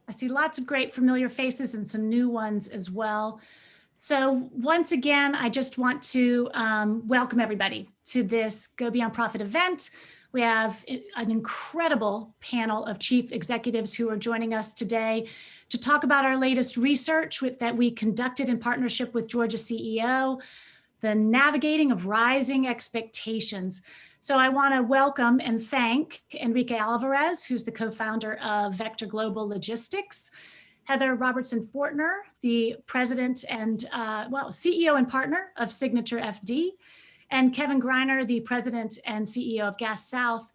I see lots of great familiar faces and some new ones as well. So once again, I just want to welcome everybody to this Go Beyond Profit event. We have an incredible panel of chief executives who are joining us today to talk about our latest research that we conducted in partnership with Georgia CEO, the navigating of rising expectations. So I want to welcome and thank Enrique Alvarez, who's the co-founder of Vector Global Logistics, Heather Robertson Fortner, the president and CEO and partner of SignatureFD, and Kevin Greiner, the president and CEO of Gas South,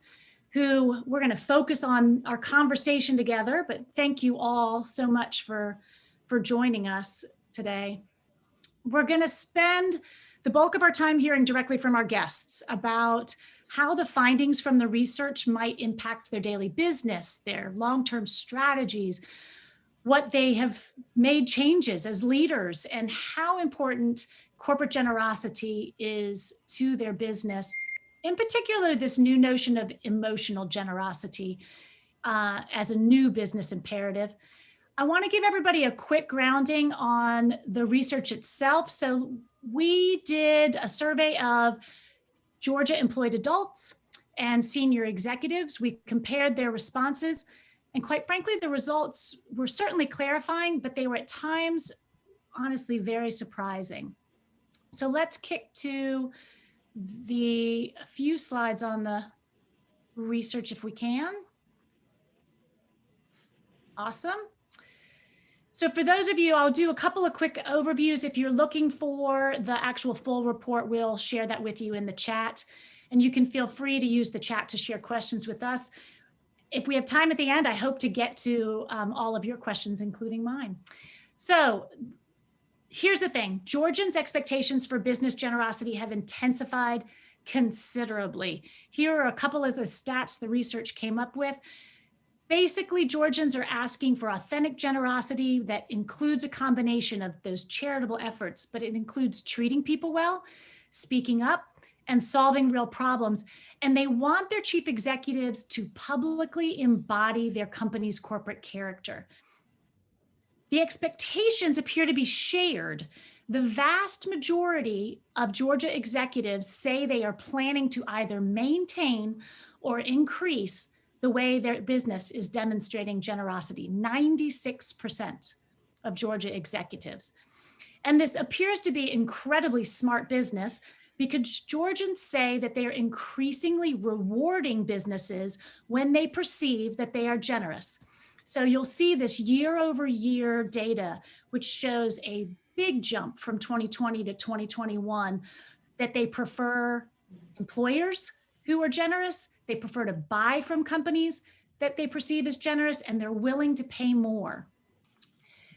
who we're going to focus on our conversation together. But thank you all so much for joining us today. We're going to spend the bulk of our time hearing directly from our guests about how the findings from the research might impact their daily business, their long-term strategies, what they have made changes as leaders, and how important corporate generosity is to their business. In particular, this new notion of emotional generosity as a new business imperative. I want to give everybody a quick grounding on the research itself. So we did a survey of Georgia employed adults and senior executives. We compared their responses, and quite frankly, the results were certainly clarifying, but they were at times, honestly, very surprising. So let's kick to a few slides on the research if we can. Awesome. So for those of you, I'll do a couple of quick overviews. If you're looking for the actual full report, we'll share that with you in the chat. And you can feel free to use the chat to share questions with us. If we have time at the end, I hope to get to all of your questions, including mine. So here's the thing. Georgians' expectations for business generosity have intensified considerably. Here are a couple of the stats the research came up with. Basically, Georgians are asking for authentic generosity that includes a combination of those charitable efforts, but it includes treating people well, speaking up, and solving real problems. And they want their chief executives to publicly embody their company's corporate character. The expectations appear to be shared. The vast majority of Georgia executives say they are planning to either maintain or increase the way their business is demonstrating generosity, 96% of Georgia executives. And this appears to be incredibly smart business because Georgians say that they are increasingly rewarding businesses when they perceive that they are generous. So you'll see this year over year data, which shows a big jump from 2020 to 2021, that they prefer employers who are generous. They prefer to buy from companies that they perceive as generous, and they're willing to pay more.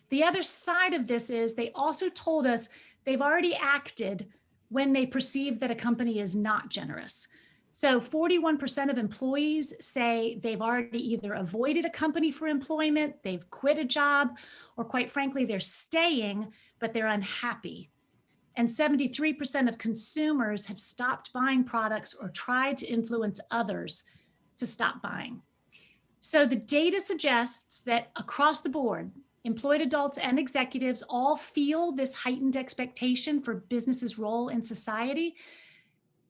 The other side of this is they also told us they've already acted when they perceive that a company is not generous. So 41% of employees say they've already either avoided a company for employment, they've quit a job, or quite frankly, they're staying, but they're unhappy. And 73% of consumers have stopped buying products or tried to influence others to stop buying. So the data suggests that across the board, employed adults and executives all feel this heightened expectation for business's role in society.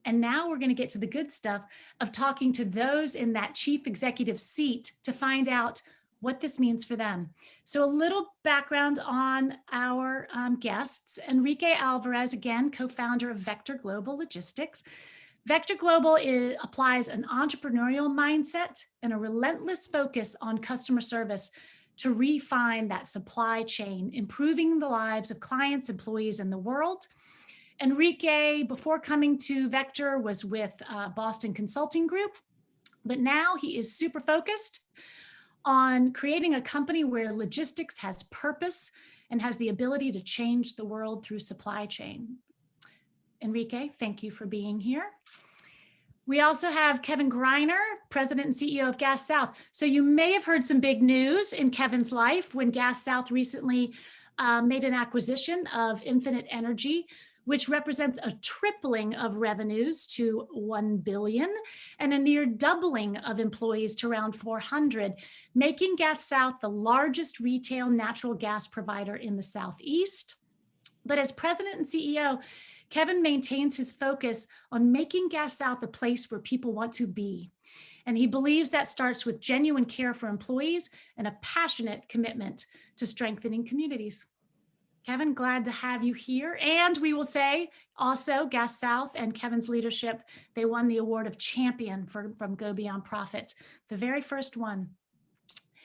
And now we're going to get to the good stuff of talking to those in that chief executive seat to find out what this means for them. So a little background on our guests. Enrique Alvarez, again, co-founder of Vector Global Logistics. Vector Global applies an entrepreneurial mindset and a relentless focus on customer service to refine that supply chain, improving the lives of clients, employees, and the world. Enrique, before coming to Vector, was with Boston Consulting Group, but now he is super focused on creating a company where logistics has purpose and has the ability to change the world through supply chain. Enrique, thank you for being here. We also have Kevin Greiner, president and CEO of Gas South. So you may have heard some big news in Kevin's life when Gas South recently made an acquisition of Infinite Energy, which represents a tripling of revenues to 1 billion and a near doubling of employees to around 400, making Gas South the largest retail natural gas provider in the Southeast. But as president and CEO, Kevin maintains his focus on making Gas South a place where people want to be. And he believes that starts with genuine care for employees and a passionate commitment to strengthening communities. Kevin, glad to have you here. And we will say also Gas South and Kevin's leadership, they won the award of champion from Go Beyond Profit, the very first one.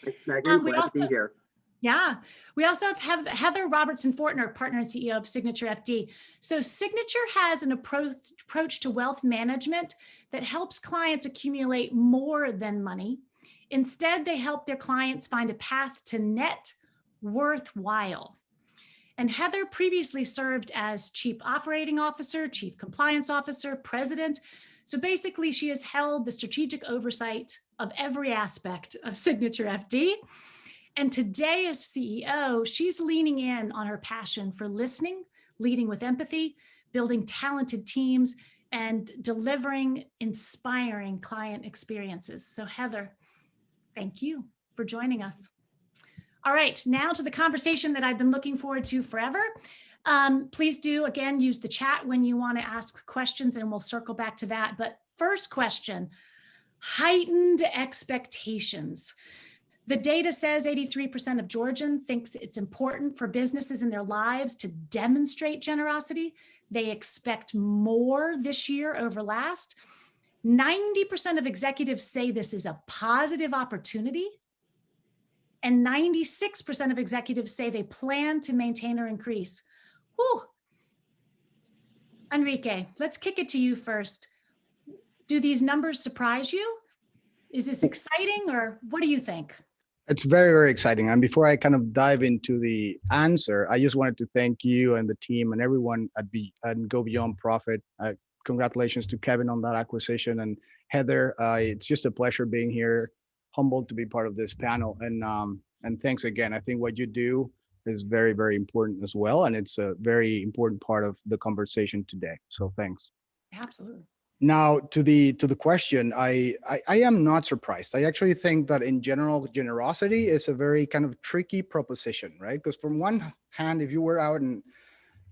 Thanks, Megan. Glad to be here. Yeah, we also have Heather Robertson Fortner, partner and CEO of SignatureFD. So Signature has an approach to wealth management that helps clients accumulate more than money. Instead, they help their clients find a path to net worthwhile. And Heather previously served as Chief Operating Officer, Chief Compliance Officer, President. So basically, she has held the strategic oversight of every aspect of SignatureFD. And today as CEO, she's leaning in on her passion for listening, leading with empathy, building talented teams, and delivering inspiring client experiences. So Heather, thank you for joining us. All right, now to the conversation that I've been looking forward to forever. Please do, again, use the chat when you want to ask questions, and we'll circle back to that. But first question, heightened expectations. The data says 83% of Georgians thinks it's important for businesses in their lives to demonstrate generosity. They expect more this year over last. 90% of executives say this is a positive opportunity. And 96% of executives say they plan to maintain or increase. Whew. Enrique, let's kick it to you first. Do these numbers surprise you? Is this exciting, or what do you think? It's very, very exciting. And before I kind of dive into the answer, I just wanted to thank you and the team and everyone at Go Beyond Profit. Congratulations to Kevin on that acquisition, and Heather. It's just a pleasure being here. Humbled to be part of this panel, and thanks again. I think what you do is very, very important as well, and it's a very important part of the conversation today. So thanks. Absolutely. Now to the question, I am not surprised. I actually think that in general, generosity is a very kind of tricky proposition, right? Because from one hand, if you were out and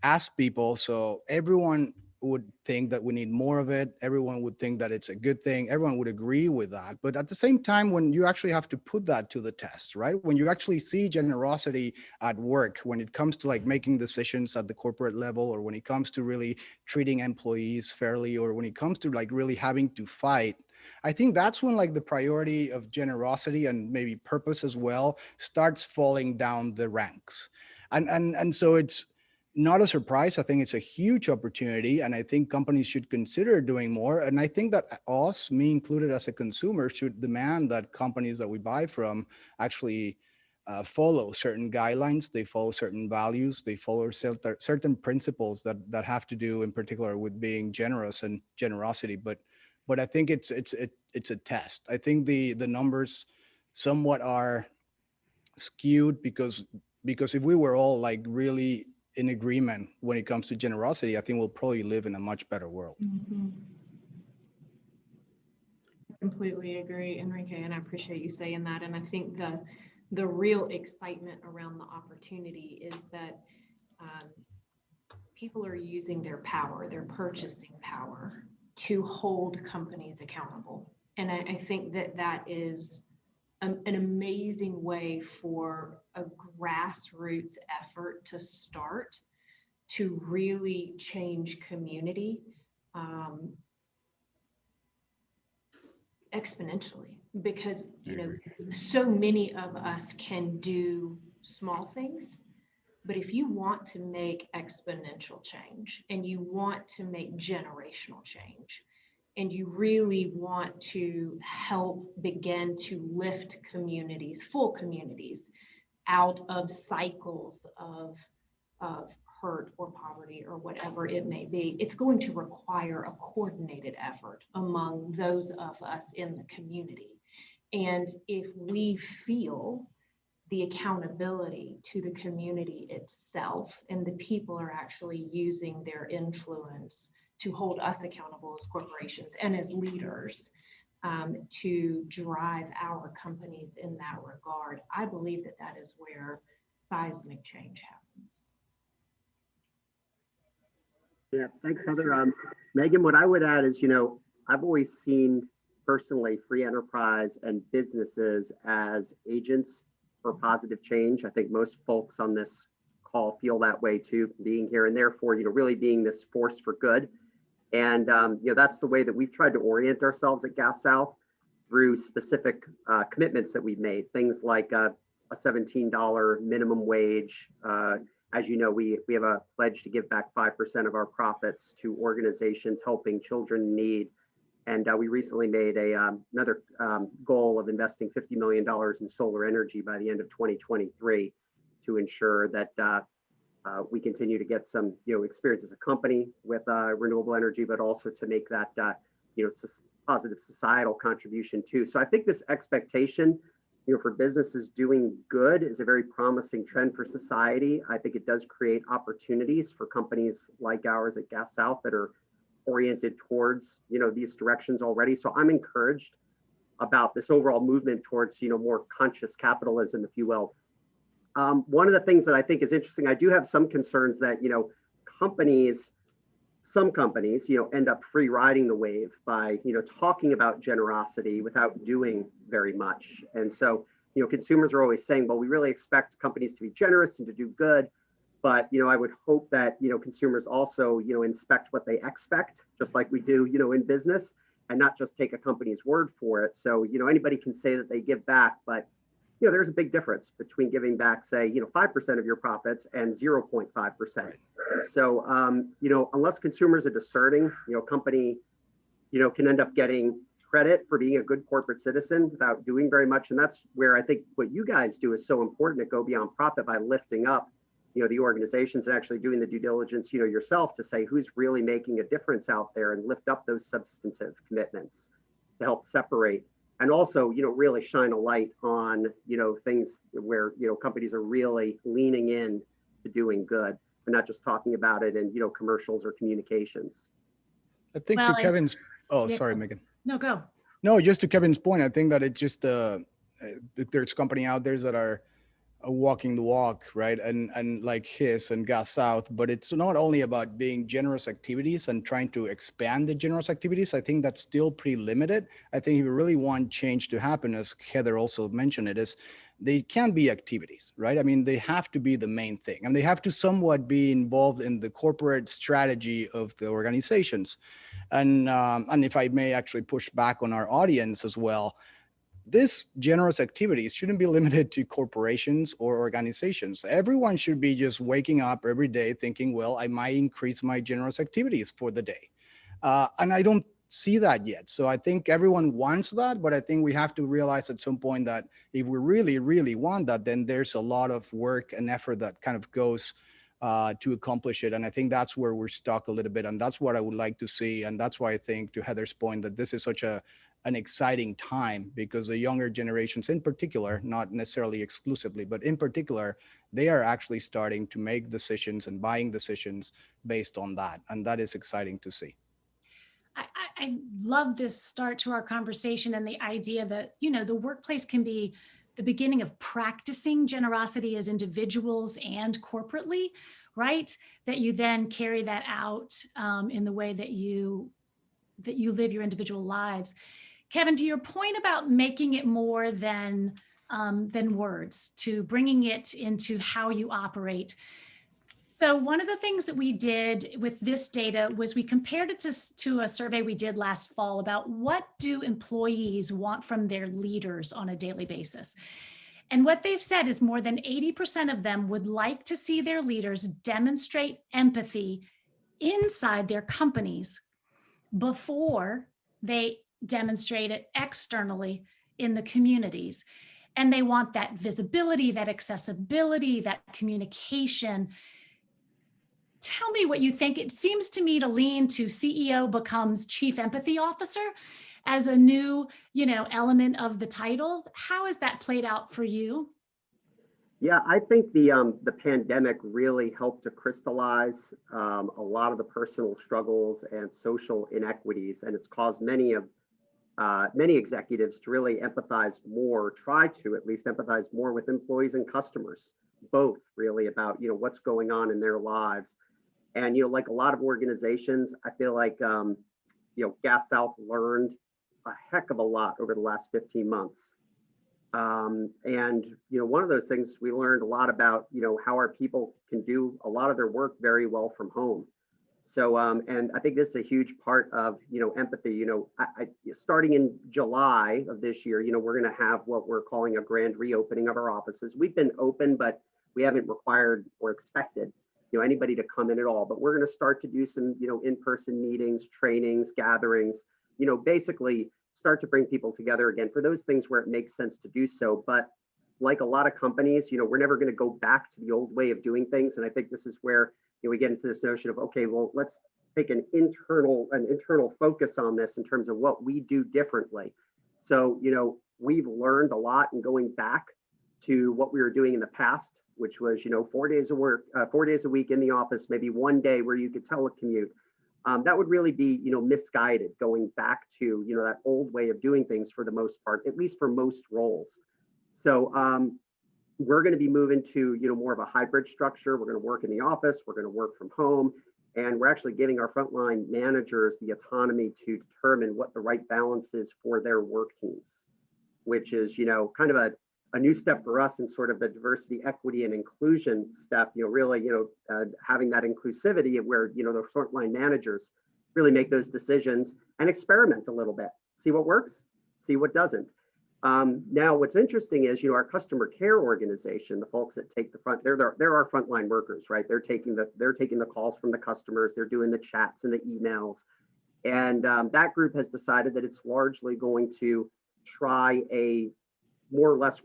asked people, so everyone would think that we need more of it. Everyone would think that it's a good thing. Everyone would agree with that. But at the same time, when you actually have to put that to the test, right? When you actually see generosity at work, when it comes to like making decisions at the corporate level, or when it comes to really treating employees fairly, or when it comes to like really having to fight, I think that's when like the priority of generosity and maybe purpose as well starts falling down the ranks. And so it's not a surprise. I think it's a huge opportunity, and I think companies should consider doing more. And I think that us, me included as a consumer, should demand that companies that we buy from actually follow certain guidelines, they follow certain values, they follow certain principles that have to do in particular with being generous and generosity. But I think it's a test. I think the numbers somewhat are skewed because if we were all like really in agreement when it comes to generosity, I think we'll probably live in a much better world. Mm-hmm. I completely agree, Enrique, and I appreciate you saying that. And I think the real excitement around the opportunity is that people are using their power, their purchasing power, to hold companies accountable. And I think that is an amazing way for a grassroots effort to start to really change community exponentially, because so many of us can do small things, but if you want to make exponential change and you want to make generational change, and you really want to help begin to lift communities, full communities, out of cycles of hurt or poverty or whatever it may be, it's going to require a coordinated effort among those of us in the community. And if we feel the accountability to the community itself, and the people are actually using their influence to hold us accountable as corporations and as leaders, to drive our companies in that regard. I believe that that is where seismic change happens. Yeah, thanks, Heather. Megan, what I would add is, I've always seen personally free enterprise and businesses as agents for positive change. I think most folks on this call feel that way too, being here, and therefore, really being this force for good. And, that's the way that we've tried to orient ourselves at Gas South through specific commitments that we've made. Things like a $17 minimum wage. As you know, we have a pledge to give back 5% of our profits to organizations helping children in need. And we recently made another goal of investing $50 million in solar energy by the end of 2023 to ensure that we continue to get some experience as a company with renewable energy, but also to make that positive societal contribution too. So I think this expectation for businesses doing good is a very promising trend for society. I think it does create opportunities for companies like ours at Gas South that are oriented towards these directions already. So I'm encouraged about this overall movement towards more conscious capitalism, if you will. One of the things that I think is interesting, I do have some concerns that some companies end up free riding the wave by talking about generosity without doing very much. And so consumers are always saying, well, we really expect companies to be generous and to do good. But I would hope that consumers also inspect what they expect, just like we do in business, and not just take a company's word for it. So anybody can say that they give back, but there's a big difference between giving back, say 5% of your profits and 0.5%. Right. So unless consumers are discerning, company can end up getting credit for being a good corporate citizen without doing very much. And that's where I think what you guys do is so important, to go beyond profit by lifting up the organizations and actually doing the due diligence yourself to say who's really making a difference out there, and lift up those substantive commitments to help separate, and also really shine a light on things where companies are really leaning in to doing good and not just talking about it in commercials or communications. I think Well, to Kevin's yeah, sorry, Megan. No, go. No, just to Kevin's point, I think that it's just there's company out there that are walking the walk, right? And like his and Gas South, but it's not only about being generous activities and trying to expand the generous activities. I think that's still pretty limited. I think if you really want change to happen, as Heather also mentioned it, is they can be activities, right? I mean, they have to be the main thing, and they have to somewhat be involved in the corporate strategy of the organizations. And if I may actually push back on our audience as well, this generous activities shouldn't be limited to corporations or organizations. Everyone should be just waking up every day thinking, well, I might increase my generous activities for the day. And I don't see that yet. So I think everyone wants that, but I think we have to realize at some point that if we really, really want that, then there's a lot of work and effort that kind of goes to accomplish it. And I think that's where we're stuck a little bit. And that's what I would like to see. And that's why I think, to Heather's point, that this is such an exciting time, because the younger generations in particular, not necessarily exclusively, but in particular, they are actually starting to make decisions and buying decisions based on that. And that is exciting to see. I love this start to our conversation, and the idea that, the workplace can be the beginning of practicing generosity as individuals and corporately, right? That you then carry that out in the way that you live your individual lives. Kevin, to your point about making it more than words, to bringing it into how you operate. So one of the things that we did with this data was we compared it to a survey we did last fall about what do employees want from their leaders on a daily basis. And what they've said is more than 80% of them would like to see their leaders demonstrate empathy inside their companies before they demonstrate it externally in the communities. And they want that visibility, that accessibility, that communication. Tell me what you think. It seems to me to lean to CEO becomes Chief Empathy Officer as a new, element of the title. How has that played out for you? Yeah, I think the pandemic really helped to crystallize a lot of the personal struggles and social inequities, and it's caused many executives to really empathize more, try to at least empathize more with employees and customers, both really about what's going on in their lives. And like a lot of organizations, I feel like Gas South learned a heck of a lot over the last 15 months. And one of those things we learned a lot about how our people can do a lot of their work very well from home. So and I think this is a huge part of empathy. Starting in July of this year, we're going to have what we're calling a grand reopening of our offices. We've been open, but we haven't required or expected anybody to come in at all. But we're going to start to do some in-person meetings, trainings, gatherings. Basically start to bring people together again for those things where it makes sense to do so. But like a lot of companies, we're never going to go back to the old way of doing things. And I think this is where we get into this notion of, okay, well, let's take an internal focus on this in terms of what we do differently. So, we've learned a lot in going back to what we were doing in the past, which was, 4 days of work, 4 days a week in the office, maybe one day where you could telecommute. That would really be, misguided going back to, that old way of doing things for the most part, at least for most roles. So we're going to be moving to, more of a hybrid structure. We're going to work in the office. We're going to work from home. And we're actually giving our frontline managers the autonomy to determine what the right balance is for their work teams, which is, kind of a new step for us in sort of the diversity, equity, and inclusion step, really, having that inclusivity of where, the frontline managers really make those decisions and experiment a little bit, see what works, see what doesn't. Now, what's interesting is, our customer care organization, the folks that take the front, they're our frontline workers, right? They're taking the calls from the customers, they're doing the chats and the emails. And that group has decided that it's largely going to try a more or less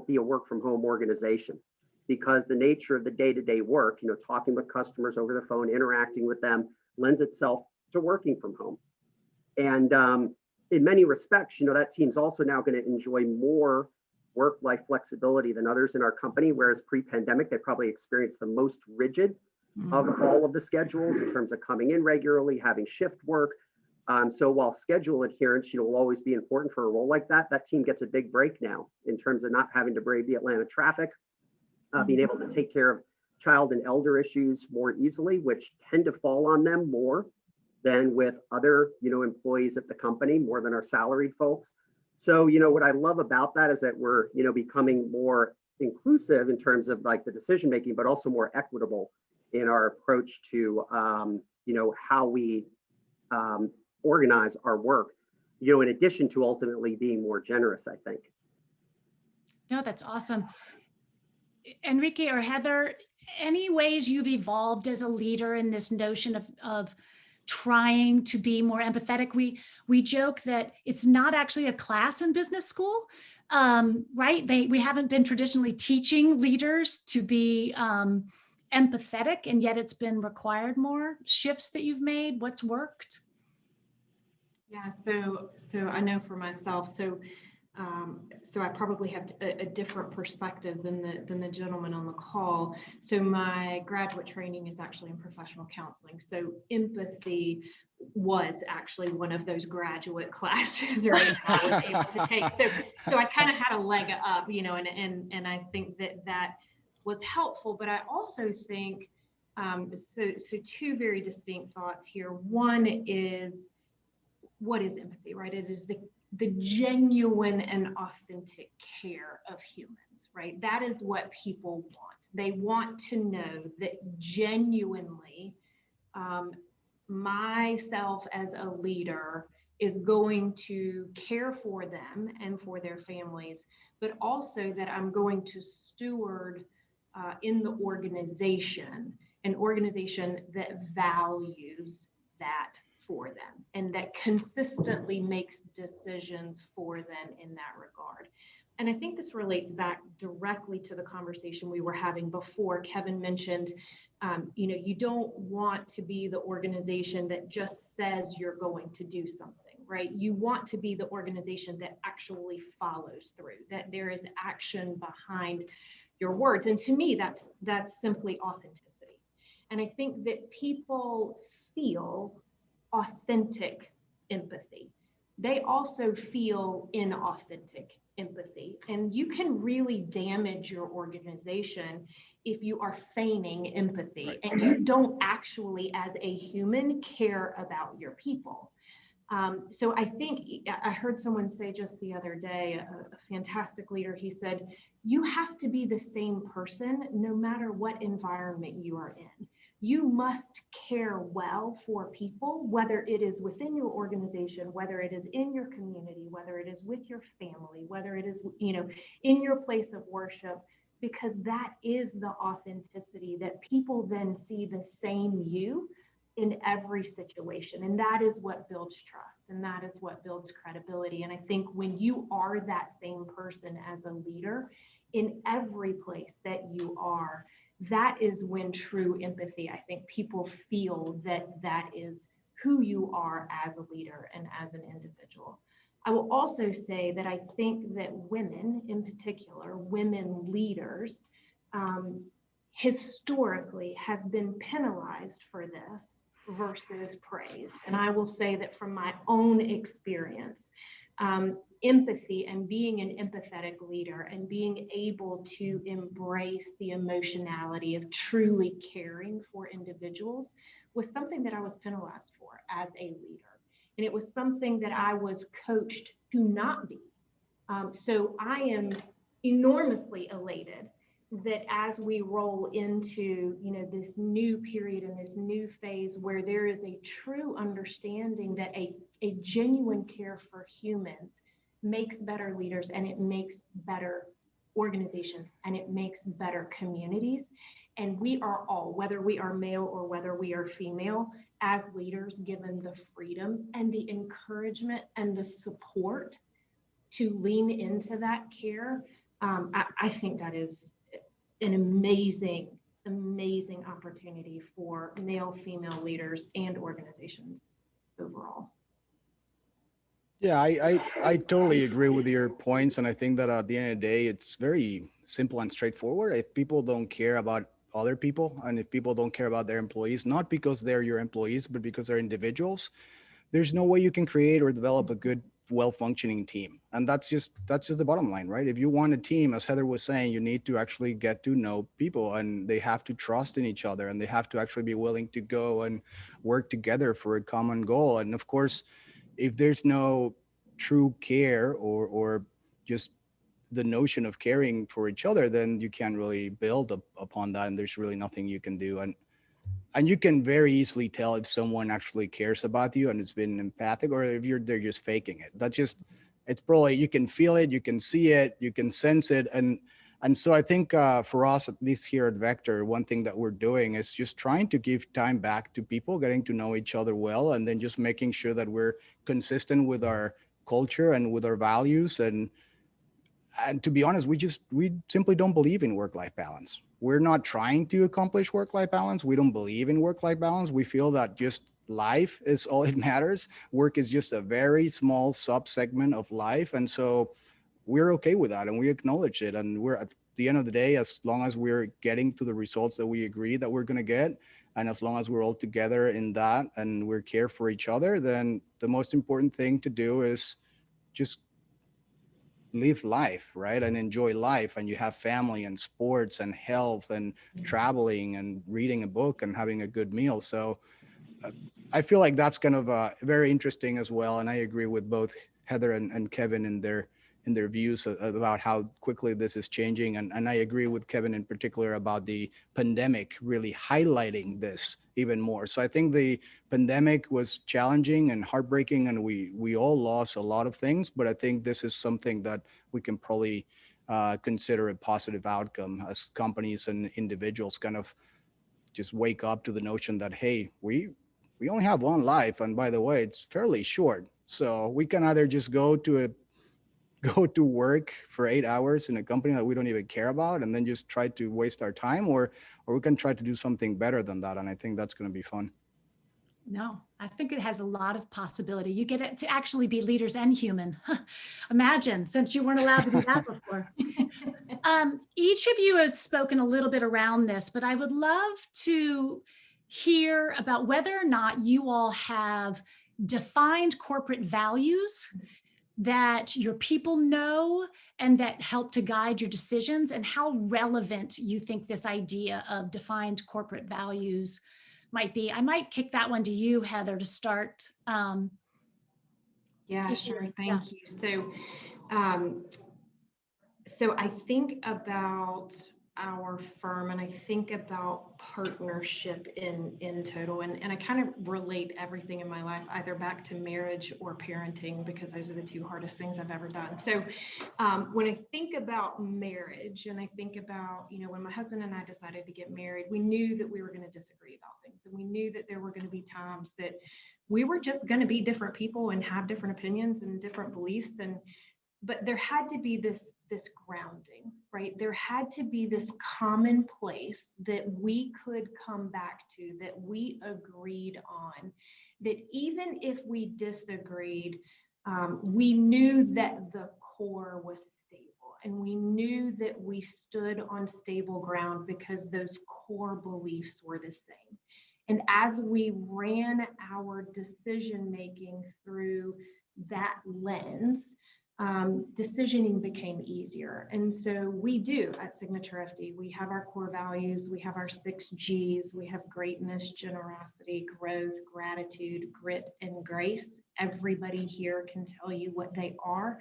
be a work from home organization, because the nature of the day-to-day work, talking with customers over the phone, interacting with them, lends itself to working from home. And in many respects, that team's also now going to enjoy more work-life flexibility than others in our company, whereas pre-pandemic, they probably experienced the most rigid of all of the schedules in terms of coming in regularly, having shift work. So while schedule adherence, will always be important for a role like that, that team gets a big break now in terms of not having to brave the Atlanta traffic, being able to take care of child and elder issues more easily, which tend to fall on them more than with other, employees at the company, more than our salaried folks. So, what I love about that is that we're, becoming more inclusive in terms of like the decision making, but also more equitable in our approach to, how we organize our work, in addition to ultimately being more generous, I think. No, that's awesome. Enrique or Heather, any ways you've evolved as a leader in this notion of trying to be more empathetic? We joke that it's not actually a class in business school, right? We haven't been traditionally teaching leaders to be empathetic, and yet it's been required more. Shifts that you've made, what's worked? Yeah, so I know for myself, so I probably have a different perspective than the gentleman on the call. So my graduate training is actually in professional counseling. So empathy was actually one of those graduate classes, right? I was able to take. So I kind of had a leg up, and I think that was helpful. But I also think so two very distinct thoughts here. One is, what is empathy, right? It is the genuine and authentic care of humans, right? That is what people want. They want to know that genuinely myself as a leader is going to care for them and for their families, but also that I'm going to steward in the organization, an organization that values that for them and that consistently makes decisions for them in that regard. And I think this relates back directly to the conversation we were having before. Kevin mentioned, you don't want to be the organization that just says you're going to do something, right? You want to be the organization that actually follows through, that there is action behind your words. And to me, that's simply authenticity. And I think that people feel authentic empathy. They also feel inauthentic empathy. And you can really damage your organization if you are feigning empathy and you don't actually, as a human, care about your people. So I think I heard someone say just the other day, a fantastic leader, he said, you have to be the same person no matter what environment you are in. You must care well for people, whether it is within your organization, whether it is in your community, whether it is with your family, whether it is, in your place of worship, because that is the authenticity that people then see the same you in every situation. And that is what builds trust, and that is what builds credibility. And I think when you are that same person as a leader in every place that you are, that is when true empathy, I think people feel that that is who you are as a leader and as an individual. I will also say that I think that women, in particular, women leaders, historically have been penalized for this versus praised. And I will say that from my own experience, empathy and being an empathetic leader and being able to embrace the emotionality of truly caring for individuals was something that I was penalized for as a leader. And it was something that I was coached to not be. So I am enormously elated that as we roll into this new period and this new phase where there is a true understanding that a genuine care for humans makes better leaders, and it makes better organizations, and it makes better communities. And we are all, whether we are male or whether we are female, as leaders, given the freedom and the encouragement and the support to lean into that care, I think that is an amazing opportunity for male, female leaders and organizations overall. Yeah, I totally agree with your points. And I think that at the end of the day, it's very simple and straightforward. If people don't care about other people, and if people don't care about their employees, not because they're your employees, but because they're individuals, there's no way you can create or develop a good, well-functioning team. And that's just the bottom line, right? If you want a team, as Heather was saying, you need to actually get to know people, and they have to trust in each other, and they have to actually be willing to go and work together for a common goal. And of course, if there's no true care or just the notion of caring for each other, then you can't really build upon that, and there's really nothing you can do. And you can very easily tell if someone actually cares about you and it's been empathic, or if they're just faking it. It's probably, you can feel it, you can see it, you can sense it. And so I think for us, at least here at Vector, one thing that we're doing is just trying to give time back to people, getting to know each other well, and then just making sure that we're consistent with our culture and with our values. And to be honest, we simply don't believe in work-life balance. We're not trying to accomplish work-life balance. We don't believe in work-life balance. We feel that just life is all it matters. Work is just a very small subsegment of life. And so we're okay with that, and we acknowledge it. And we're, at the end of the day, as long as we're getting to the results that we agree that we're going to get, and as long as we're all together in that and we're care for each other, then the most important thing to do is just live life, right? And enjoy life. And you have family and sports and health and traveling and reading a book and having a good meal. So I feel like that's kind of very interesting as well. And I agree with both Heather and Kevin in their views about how quickly this is changing. And I agree with Kevin in particular about the pandemic really highlighting this even more. So I think the pandemic was challenging and heartbreaking, and we all lost a lot of things, but I think this is something that we can probably consider a positive outcome as companies and individuals kind of just wake up to the notion that, hey, we only have one life. And by the way, it's fairly short. So we can either just go to work for 8 hours in a company that we don't even care about and then just try to waste our time, or we can try to do something better than that. And I think that's going to be fun. No, I think it has a lot of possibility. You get to actually be leaders and human. Imagine, since you weren't allowed to do that before. Each of you has spoken a little bit around this, but I would love to hear about whether or not you all have defined corporate values that your people know and that help to guide your decisions, and how relevant you think this idea of defined corporate values might be. I might kick that one to you, Heather, to start. Yeah, sure. Thank you. So I think about our firm, and I think about partnership in total, and I kind of relate everything in my life either back to marriage or parenting, because those are the two hardest things I've ever done. So when I think about marriage, and I think about, when my husband and I decided to get married, we knew that we were going to disagree about things, and we knew that there were going to be times that we were just going to be different people and have different opinions and different beliefs, but there had to be this grounding, right? There had to be this common place that we could come back to, that we agreed on, that even if we disagreed, we knew that the core was stable, and we knew that we stood on stable ground because those core beliefs were the same. And as we ran our decision making through that lens, decisioning became easier. And so we do at SignatureFD, we have our core values, we have our 6 G's, we have greatness, generosity, growth, gratitude, grit, and grace. Everybody here can tell you what they are.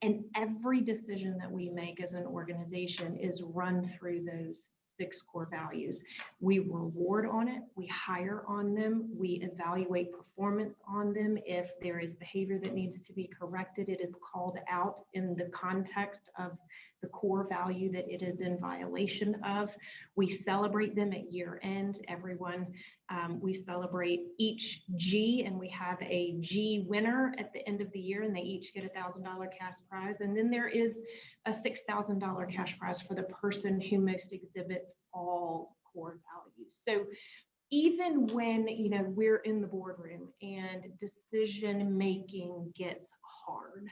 And every decision that we make as an organization is run through those 6 core values. We reward on it, we hire on them, we evaluate performance on them. If there is behavior that needs to be corrected, it is called out in the context of the core value that it is in violation of. We celebrate them at year end. Everyone, we celebrate each G, and we have a G winner at the end of the year, and they each get $1,000 cash prize. And then there is a $6,000 cash prize for the person who most exhibits all core values. So even when we're in the boardroom and decision making gets hard,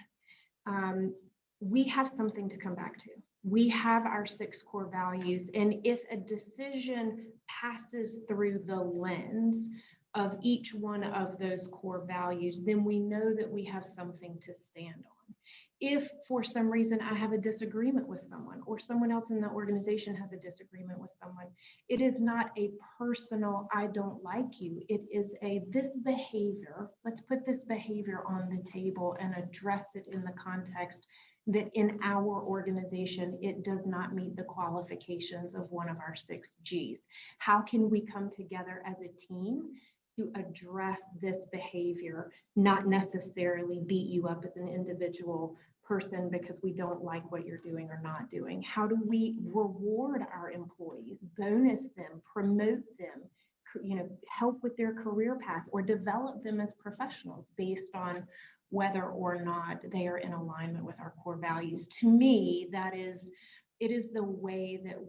we have something to come back to. We have our 6 core values, and if a decision passes through the lens of each one of those core values, then we know that we have something to stand on. If for some reason I have a disagreement with someone, or someone else in the organization has a disagreement with someone, it is not a personal, I don't like you. It is this behavior, let's put this behavior on the table and address it in the context that in our organization, it does not meet the qualifications of one of our 6 G's. How can we come together as a team to address this behavior, not necessarily beat you up as an individual person because we don't like what you're doing or not doing? How do we reward our employees, bonus them, promote them, help with their career path, or develop them as professionals based on whether or not they are in alignment with our core values? To me, it is the way that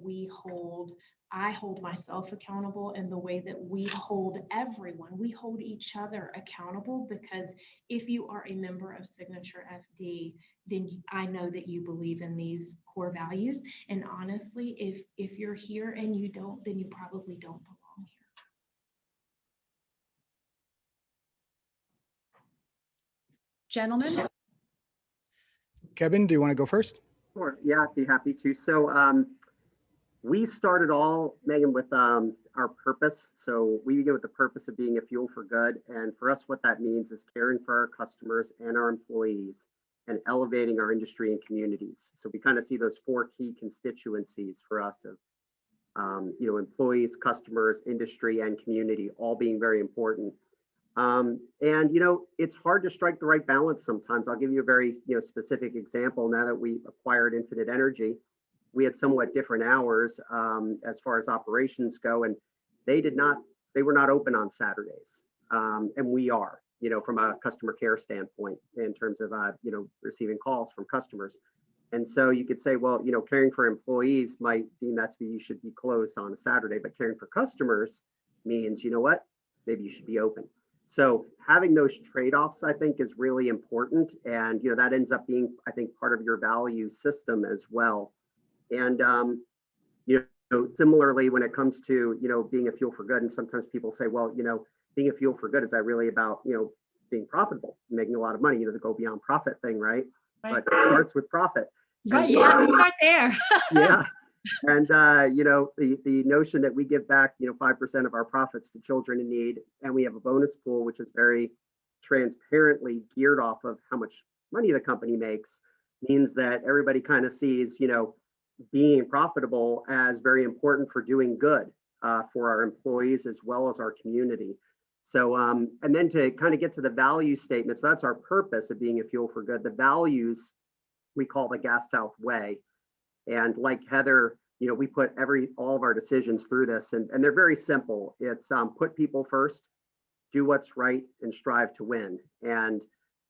I hold myself accountable, and the way that we hold each other accountable, because if you are a member of SignatureFD, then I know that you believe in these core values. And honestly, if you're here and you don't, then you probably don't belong here. Gentlemen? Kevin, do you want to go first? Sure. Yeah, I'd be happy to. So we started all, Megan, with our purpose. So we begin with the purpose of being a fuel for good. And for us, what that means is caring for our customers and our employees and elevating our industry and communities. So we kind of see those 4 key constituencies for us of, employees, customers, industry, and community, all being very important. It's hard to strike the right balance sometimes. I'll give you a very, specific example. Now that we've acquired Infinite Energy, we had somewhat different hours as far as operations go, and they were not open on Saturdays. And we are, from a customer care standpoint in terms of, receiving calls from customers. And so you could say, well, caring for employees might deem that to be, you should be closed on a Saturday, but caring for customers means, you know what? maybe you should be open. So having those trade-offs, I think, is really important. And, that ends up being, I think, part of your value system as well. And, similarly, when it comes to, being a fuel for good, and sometimes people say, well, being a fuel for good, is that really about, being profitable, making a lot of money, the go beyond profit thing, right? Right. But it starts with profit. Right. And Yeah. Start there. yeah. And, the notion that we give back, 5% of our profits to children in need, and we have a bonus pool, which is very transparently geared off of how much money the company makes, means that everybody kind of sees, being profitable as very important for doing good for our employees as well as our community. So, and then to kind of get to the value statements, that's our purpose of being a fuel for good. The values we call the Gas South Way. And like Heather, we put all of our decisions through this, and they're very simple. It's put people first, do what's right, and strive to win. And,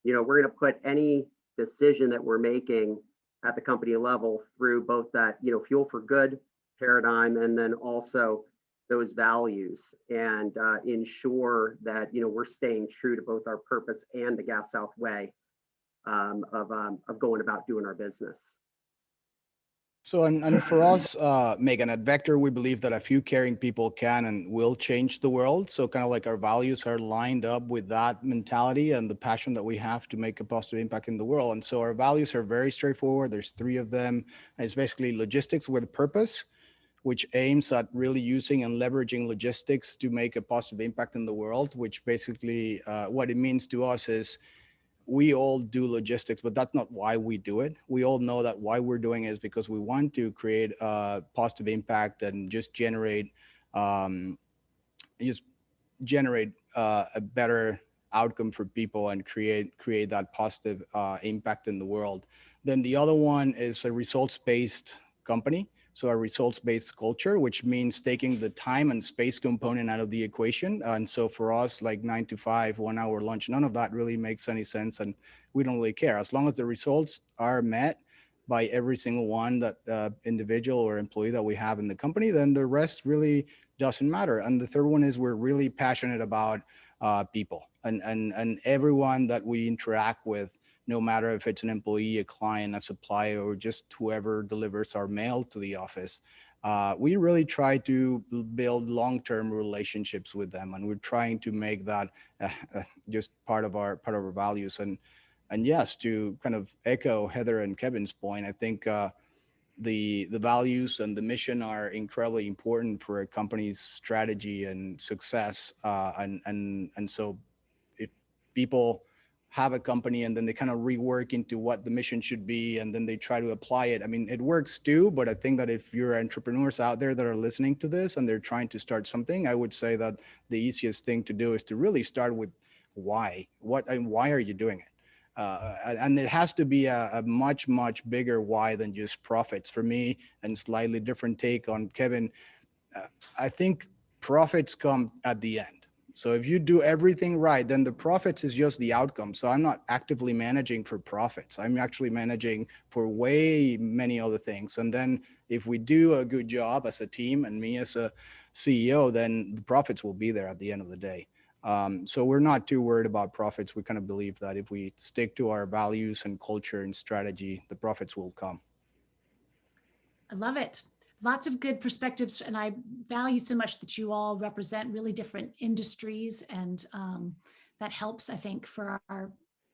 we're going to put any decision that we're making at the company level through both that, fuel for good paradigm, and then also those values, and ensure that, we're staying true to both our purpose and the Gas South Way of going about doing our business. So, and for us, Megan, at Vector, we believe that a few caring people can and will change the world. So kind of like our values are lined up with that mentality and the passion that we have to make a positive impact in the world. And so our values are very straightforward. There's 3 of them. And it's basically logistics with purpose, which aims at really using and leveraging logistics to make a positive impact in the world, which basically what it means to us is we all do logistics, but that's not why we do it. We all know that why we're doing it is because we want to create a positive impact and just generate a better outcome for people and create that positive impact in the world. Then the other one is a results-based company. So a results-based culture, which means taking the time and space component out of the equation. And so for us, like 9 to 5, 1 hour lunch, none of that really makes any sense. And we don't really care. As long as the results are met by every single one that individual or employee that we have in the company, then the rest really doesn't matter. And the third one is we're really passionate about people and everyone that we interact with, no matter if it's an employee, a client, a supplier, or just whoever delivers our mail to the office. We really try to build long-term relationships with them, and we're trying to make that just part of our values. And yes, to kind of echo Heather and Kevin's point, I think the values and the mission are incredibly important for a company's strategy and success. And so if people have a company and then they kind of rework into what the mission should be and then they try to apply it, I mean, it works too, but I think that if you're entrepreneurs out there that are listening to this and they're trying to start something, I would say that the easiest thing to do is to really start with why. Why are you doing it? And it has to be a much bigger why than just profits. For me, and slightly different take on Kevin, I think profits come at the end. So if you do everything right, then the profits is just the outcome. So I'm not actively managing for profits. I'm actually managing for way many other things. And then if we do a good job as a team and me as a CEO, then the profits will be there at the end of the day. So we're not too worried about profits. We kind of believe that if we stick to our values and culture and strategy, the profits will come. I love it. Lots of good perspectives, and I value so much that you all represent really different industries, and that helps, I think, for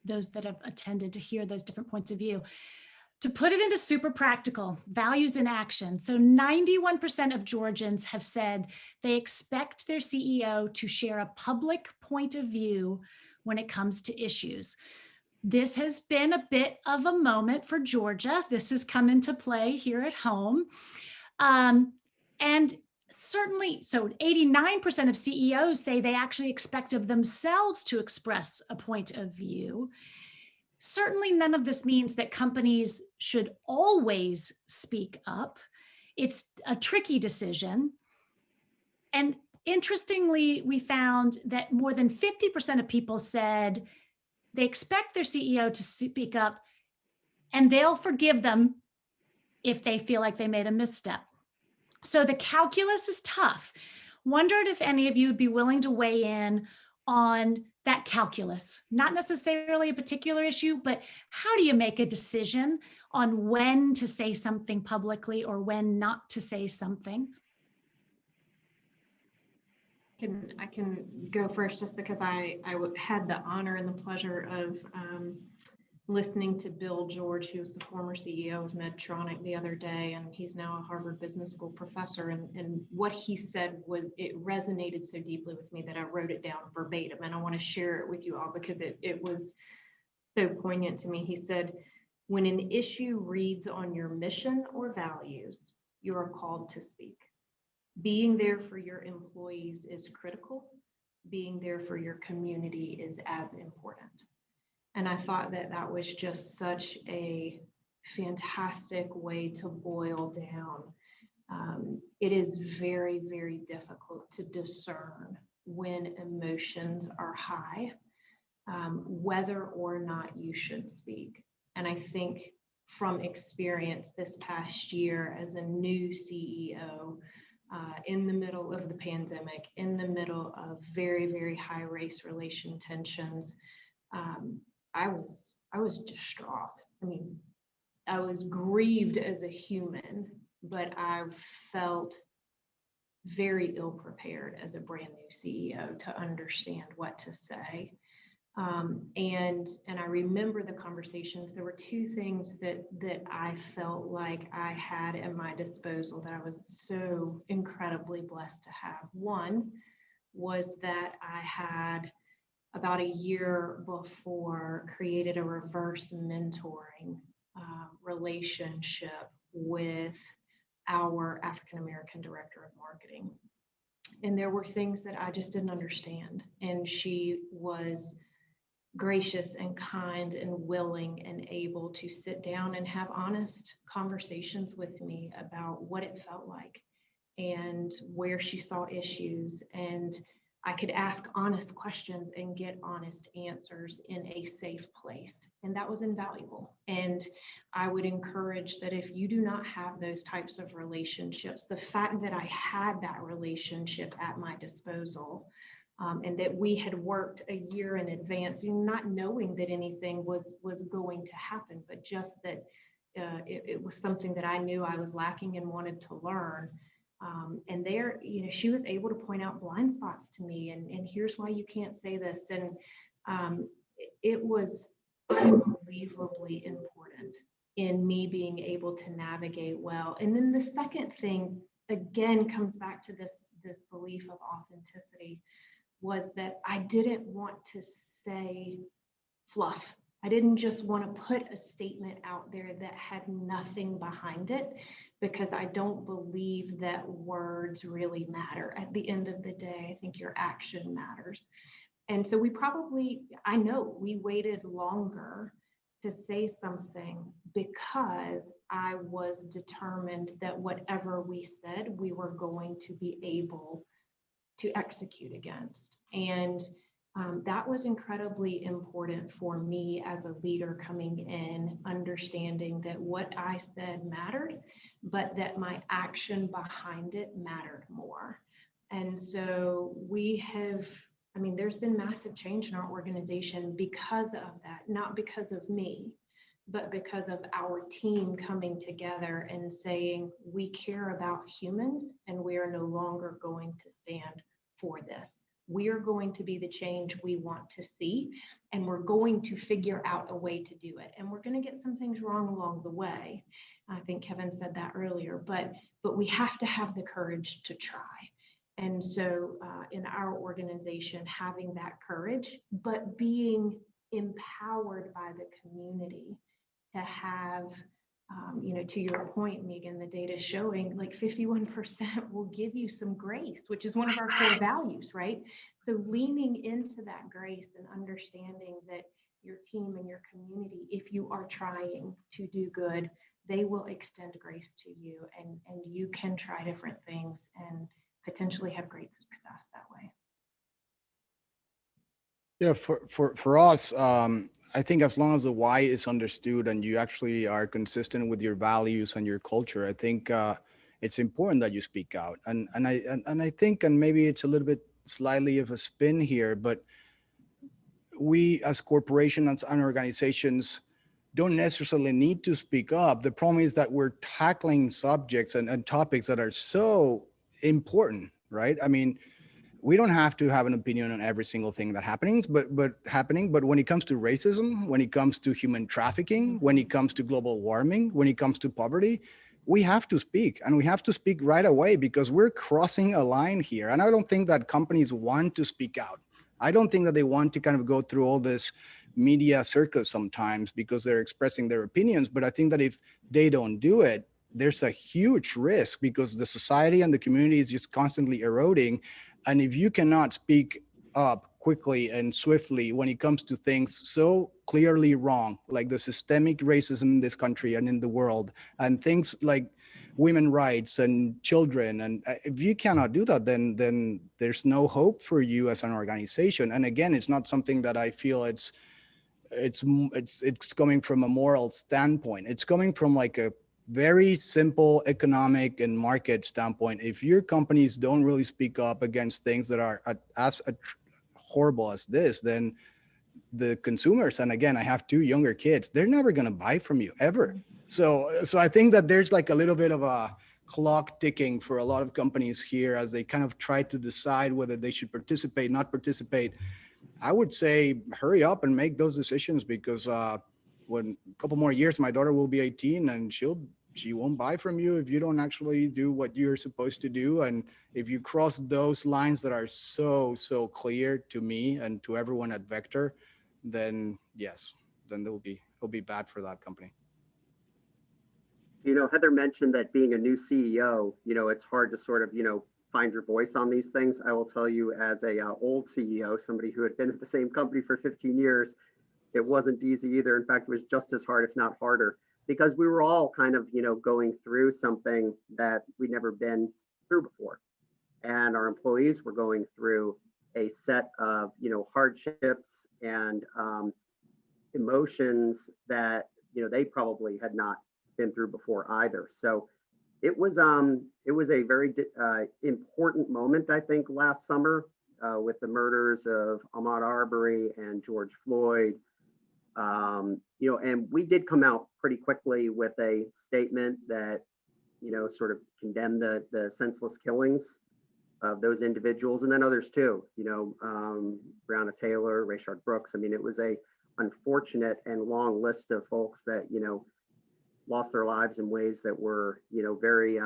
those that have attended to hear those different points of view. To put it into super practical, values in action. So 91% of Georgians have said they expect their CEO to share a public point of view when it comes to issues. This has been a bit of a moment for Georgia. This has come into play here at home. And certainly, so 89% of CEOs say they actually expect of themselves to express a point of view. Certainly, none of this means that companies should always speak up. It's a tricky decision. And interestingly, we found that more than 50% of people said they expect their CEO to speak up, and they'll forgive them if they feel like they made a misstep. So the calculus is tough. Wondered if any of you would be willing to weigh in on that calculus, not necessarily a particular issue, but how do you make a decision on when to say something publicly or when not to say something? I can go first just because I had the honor and the pleasure of listening to Bill George, who was the former CEO of Medtronic, the other day, and he's now a Harvard Business School professor. And what he said it resonated so deeply with me that I wrote it down verbatim, and I want to share it with you all because it was so poignant to me. He said, "When an issue reads on your mission or values, you are called to speak. Being there for your employees is critical. Being there for your community is as important." And I thought that was just such a fantastic way to boil down. It is very, very difficult to discern when emotions are high, whether or not you should speak. And I think from experience this past year as a new CEO, in the middle of the pandemic, in the middle of very, very high race relation tensions, I was distraught. I mean, I was grieved as a human, but I felt very ill prepared as a brand new CEO to understand what to say. And I remember the conversations. There were two things that I felt like I had at my disposal that I was so incredibly blessed to have. One was that I had, about a year before, created a reverse mentoring relationship with our African American director of marketing. And there were things that I just didn't understand. And she was gracious and kind and willing and able to sit down and have honest conversations with me about what it felt like and where she saw issues. And I could ask honest questions and get honest answers in a safe place. And that was invaluable. And I would encourage that if you do not have those types of relationships, the fact that I had that relationship at my disposal, and that we had worked a year in advance, not knowing that anything was going to happen, but just that it was something that I knew I was lacking and wanted to learn. And there, she was able to point out blind spots to me, and here's why you can't say this. And it was unbelievably important in me being able to navigate well. And then the second thing, again, comes back to this belief of authenticity, was that I didn't want to say fluff. I didn't just want to put a statement out there that had nothing behind it, because I don't believe that words really matter. At the end of the day, I think your action matters. And so I know we waited longer to say something because I was determined that whatever we said, we were going to be able to execute against. And that was incredibly important for me as a leader coming in, understanding that what I said mattered, but that my action behind it mattered more. And so there's been massive change in our organization because of that, not because of me, but because of our team coming together and saying, we care about humans and we are no longer going to stand for this. We are going to be the change we want to see, and we're going to figure out a way to do it. And we're going to get some things wrong along the way. I think Kevin said that earlier, but we have to have the courage to try. And so in our organization, having that courage, but being empowered by the community to have, to your point, Megan, the data showing like 51% will give you some grace, which is one of our core values, right? So leaning into that grace and understanding that your team and your community, if you are trying to do good, they will extend grace to you, and you can try different things and potentially have great success that way. Yeah, for us, I think as long as the why is understood and you actually are consistent with your values and your culture, I think it's important that you speak out. And I think, and maybe it's a little bit slightly of a spin here, but we as corporations and organizations don't necessarily need to speak up. The problem is that we're tackling subjects and topics that are so important, right? I mean, we don't have to have an opinion on every single thing that happens, but when it comes to racism, when it comes to human trafficking, when it comes to global warming, when it comes to poverty, we have to speak, and we have to speak right away, because we're crossing a line here. And I don't think that companies want to speak out. I don't think that they want to kind of go through all this media circus sometimes because they're expressing their opinions. But I think that if they don't do it, there's a huge risk, because the society and the community is just constantly eroding. And if you cannot speak up quickly and swiftly when it comes to things so clearly wrong, like the systemic racism in this country and in the world, and things like women rights and children, and if you cannot do that, then there's no hope for you as an organization. And again, it's not something that I feel it's coming from a moral standpoint. It's coming from like a very simple economic and market standpoint. If your companies don't really speak up against things that are as horrible as this, then the consumers, and again, I have 2 younger kids, they're never going to buy from you ever. So I think that there's like a little bit of a clock ticking for a lot of companies here as they kind of try to decide whether they should participate, not participate. I would say hurry up and make those decisions, because when a couple more years, my daughter will be 18, and she won't buy from you if you don't actually do what you're supposed to do. And if you cross those lines that are so clear to me and to everyone at Vector, then yes, then it'll be bad for that company. Heather mentioned that being a new CEO, it's hard to sort of, find your voice on these things. I will tell you, as a old CEO, somebody who had been at the same company for 15 years, it wasn't easy either. In fact, it was just as hard, if not harder, because we were all kind of, going through something that we'd never been through before. And our employees were going through a set of, hardships and emotions that, they probably had not been through before either. So it was a very important moment, I think, last summer with the murders of Ahmaud Arbery and George Floyd. And we did come out pretty quickly with a statement that, sort of condemned the senseless killings of those individuals, and then others too, Breonna Taylor, Rayshard Brooks. I mean, it was a unfortunate and long list of folks that, lost their lives in ways that were, very,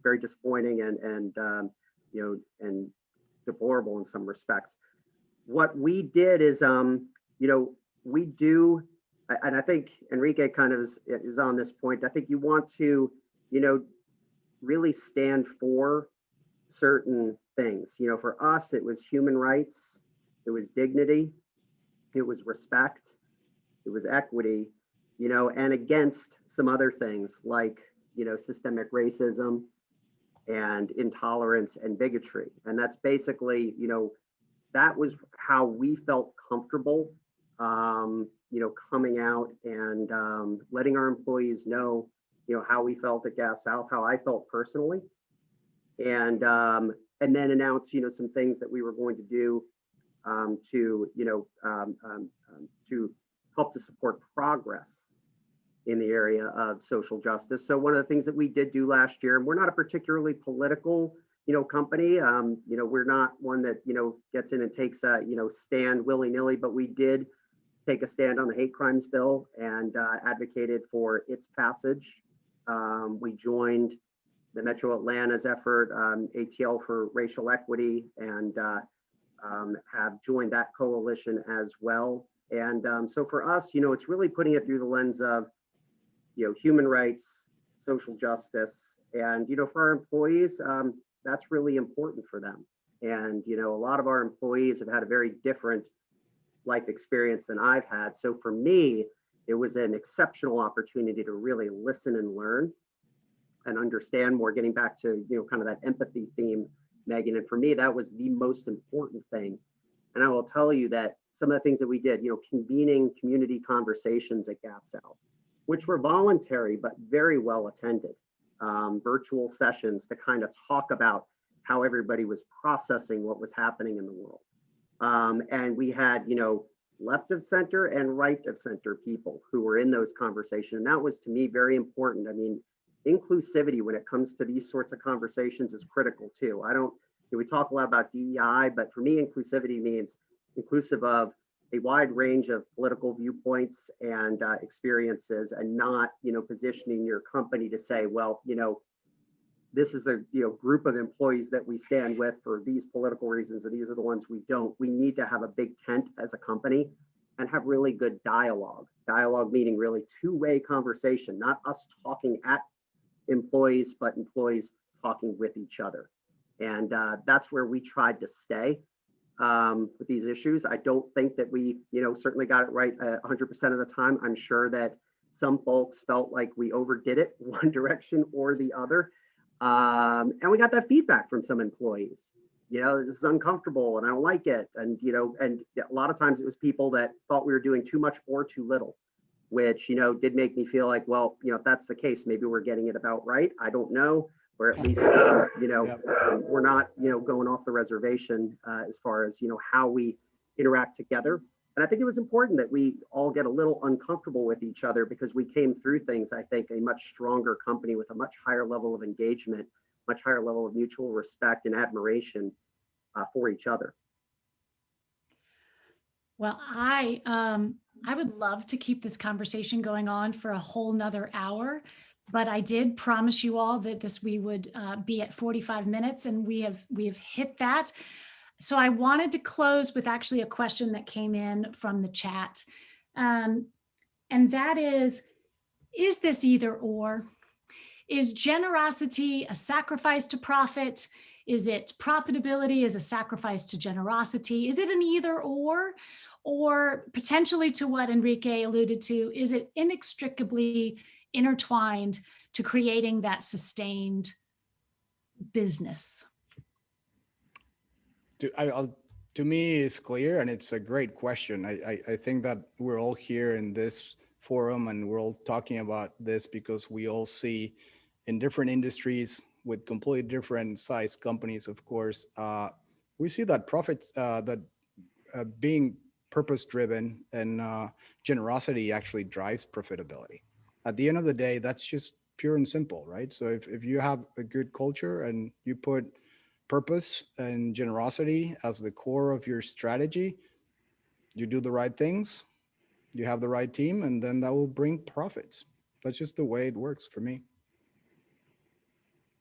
very disappointing and deplorable in some respects. What we did is, we do, and I think Enrique kind of is on this point. I think you want to, really stand for certain things. For us, it was human rights, it was dignity, it was respect, it was equity, and against some other things like, systemic racism and intolerance and bigotry. And that's basically, that was how we felt comfortable, coming out and letting our employees know, how we felt at Gas South, how I felt personally, and then announce, some things that we were going to do to help to support progress in the area of social justice. So one of the things that we did do last year, and we're not a particularly political, company, we're not one that, gets in and takes a, stand willy-nilly, but we did take a stand on the hate crimes bill and advocated for its passage. We joined the Metro Atlanta's effort, ATL for Racial Equity, and have joined that coalition as well. And so for us, it's really putting it through the lens of, human rights, social justice, and, for our employees, that's really important for them. And, a lot of our employees have had a very different life experience than I've had. So for me, it was an exceptional opportunity to really listen and learn and understand more, getting back to, kind of that empathy theme, Megan. And for me, that was the most important thing. And I will tell you that some of the things that we did, convening community conversations at Gas South, which were voluntary but very well attended, virtual sessions to kind of talk about how everybody was processing what was happening in the world. And we had, left of center and right of center people who were in those conversations. And that was, to me, very important. I mean, inclusivity when it comes to these sorts of conversations is critical too. We talk a lot about DEI, but for me, inclusivity means inclusive of a wide range of political viewpoints and experiences, and not, positioning your company to say, well, this is the group of employees that we stand with for these political reasons, or these are the ones we don't. We need to have a big tent as a company and have really good dialogue. Dialogue meaning really two-way conversation, not us talking at employees, but employees talking with each other. And that's where we tried to stay with these issues. I don't think that we, certainly got it right 100% of the time. I'm sure that some folks felt like we overdid it one direction or the other. And we got that feedback from some employees. This is uncomfortable and I don't like it. And, and a lot of times it was people that thought we were doing too much or too little, which, did make me feel like, well, if that's the case, maybe we're getting it about right. I don't know. Or at least, we're not, going off the reservation as far as, how we interact together. And I think it was important that we all get a little uncomfortable with each other, because we came through things, I think, a much stronger company with a much higher level of engagement, much higher level of mutual respect and admiration for each other. Well, I would love to keep this conversation going on for a whole nother hour, but I did promise you all that we would be at 45 minutes, and we have hit that. So I wanted to close with actually a question that came in from the chat. And that is this either or? Is generosity a sacrifice to profit? Is it profitability is a sacrifice to generosity? Is it an either or? Or potentially, to what Enrique alluded to, is it inextricably intertwined to creating that sustained business? To me, it's clear, and it's a great question. I think that we're all here in this forum and we're all talking about this because we all see in different industries with completely different size companies, of course, we see that profits, being purpose-driven and generosity actually drives profitability. At the end of the day, that's just pure and simple, right? So if you have a good culture and you put purpose and generosity as the core of your strategy, you do the right things, you have the right team, and then that will bring profits. That's just the way it works for me.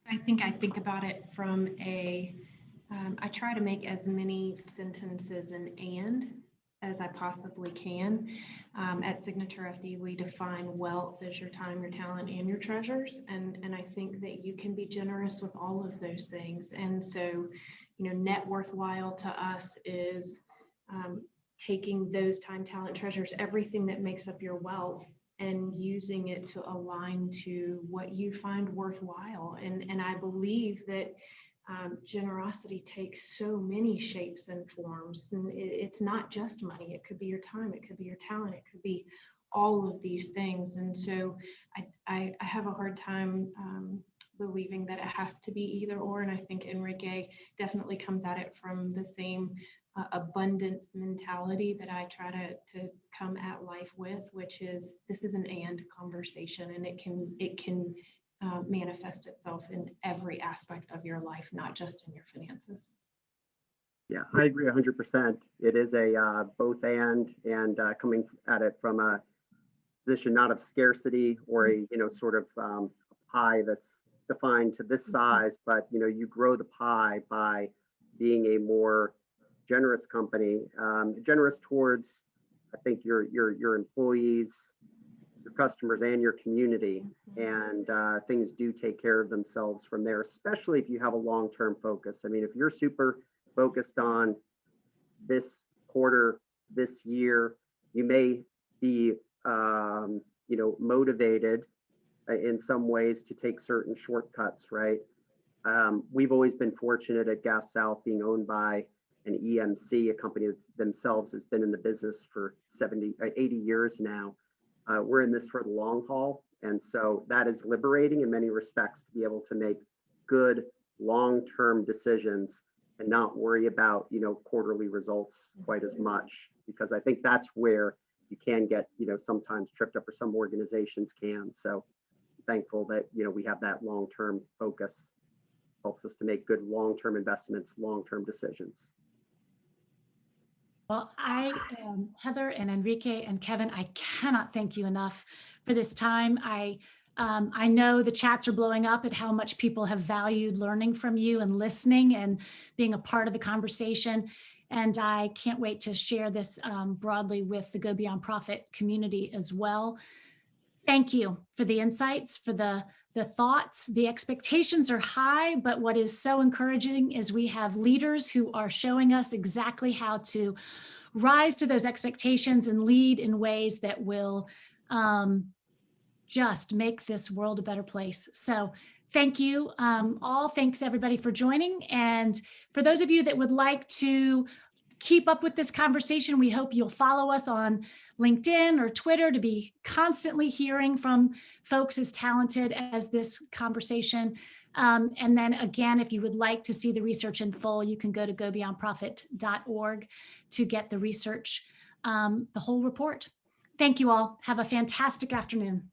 I think about it from I try to make as many sentences and as I possibly can. At SignatureFD, we define wealth as your time, your talent, and your treasures. And I think that you can be generous with all of those things. And so, net worthwhile to us is taking those time, talent, treasures, everything that makes up your wealth, and using it to align to what you find worthwhile. And I believe that generosity takes so many shapes and forms, and it's not just money. It could be your time, it could be your talent, it could be all of these things. And so I have a hard time believing that it has to be either or. And I think Enrique definitely comes at it from the same abundance mentality that I try to come at life with, which is this is an and conversation, and it can manifest itself in every aspect of your life, not just in your finances. Yeah, I agree 100%. It is a both and coming at it from a position not of scarcity or a sort of pie that's defined to this size, but you grow the pie by being a more generous company, generous towards, I think, your employees, your customers, and your community. And things do take care of themselves from there, especially if you have a long-term focus. I mean, if you're super focused on this quarter, this year, you may be, motivated in some ways to take certain shortcuts, right? We've always been fortunate at Gas South being owned by an EMC, a company that themselves has been in the business for 80 years now. we're in this for the long haul. And so that is liberating in many respects to be able to make good long-term decisions and not worry about, quarterly results quite as much, because I think that's where you can get, sometimes tripped up, or some organizations can. So thankful that, we have that long-term focus, helps us to make good long-term investments, long-term decisions. Well, Heather and Enrique and Kevin, I cannot thank you enough for this time. I know the chats are blowing up at how much people have valued learning from you and listening and being a part of the conversation. And I can't wait to share this broadly with the Go Beyond Profit community as well. Thank you for the insights, for the thoughts. The expectations are high, but what is so encouraging is we have leaders who are showing us exactly how to rise to those expectations and lead in ways that will just make this world a better place. So thank you all. Thanks everybody for joining. And for those of you that would like to keep up with this conversation, we hope you'll follow us on LinkedIn or Twitter to be constantly hearing from folks as talented as this conversation. And then again, if you would like to see the research in full, you can go to gobeyondprofit.org to get the research, the whole report. Thank you all. Have a fantastic afternoon.